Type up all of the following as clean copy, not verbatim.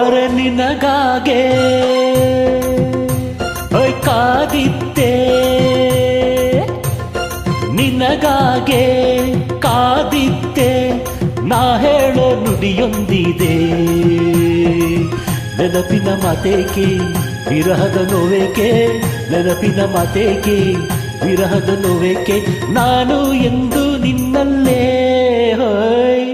ಅರೆ ನಿನಗಾಗೆ ಕಾದಿದ್ದೆ, ನಿನಗಾಗೆ ಕಾದಿದ್ದೆ, ನಾ ಹೇಳೋ ನುಡಿಯೊಂದಿದೆ. ನೆನಪಿನ ಮಾತೇಕೆ ವಿರಹದ ನೋವೇಕೆ, ನೆನಪಿನ ಮಾತೇಕೆ ವಿರಹದ ನೋವೇಕೆ, ನಾನು ಎಂದು ನಿನ್ನಲ್ಲೇ ಹೋಯ್.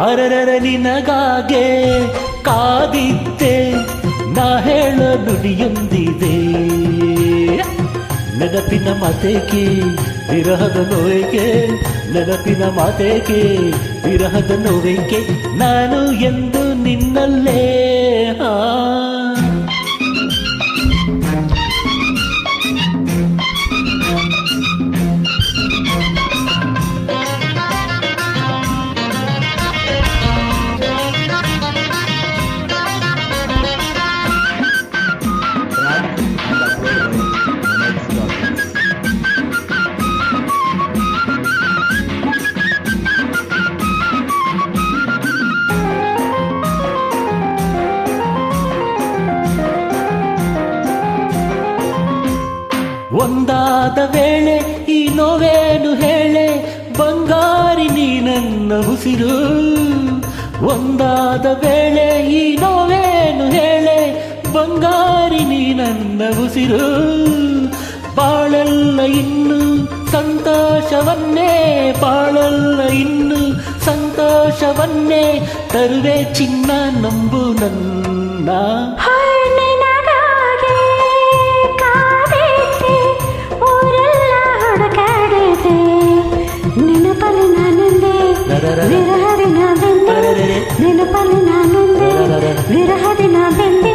ಅರರರ ನಿನಗಾಗೆ ಕಾದಿದ್ದೆ, ನಾ ಹೇಳೋ ನುಡಿಯೊಂದಿದೆ. ನೆನಪಿನ ಮಾತೇಕೆ ವಿರಹದ ನೋವೇಕೆ, ನೆನಪಿನ ಮಾತೇಕೆ ವಿರಹದ ನೋವೇಕೆ, ನಾನು ಎಂದು ನಿನ್ನಲ್ಲೇ. ಒಂದಾದ ವೇಳೆ ಈ ನೋವೇನು ಹೇಳೆ, ಬಂಗಾರಿ ನೀ ನನ್ನ ಉಸಿರು. ಒಂದಾದ ವೇಳೆ ಈ ನೋವೇನು ಹೇಳೆ, ಬಂಗಾರಿ ನೀ ನನ್ನ ಉಸಿರು. ಬಾಳೆಲ್ಲ ಇನ್ನು ಸಂತೋಷವನ್ನೇ, ಬಾಳೆಲ್ಲ ಇನ್ನು ಸಂತೋಷವನ್ನೇ ತರುವೆ ಚಿನ್ನ, ನಂಬು ನನ್ನ. ನೆನಪಲ್ಲಿ ನಾನೊಂದೇ ವಿರಹದಿ ನಾ ಬೆಂದೆ, ನೆನಪಲ್ಲಿ ನಾನೊಂದೇ ವಿರಹದಿ ನಾ ಬೆಂದೆ.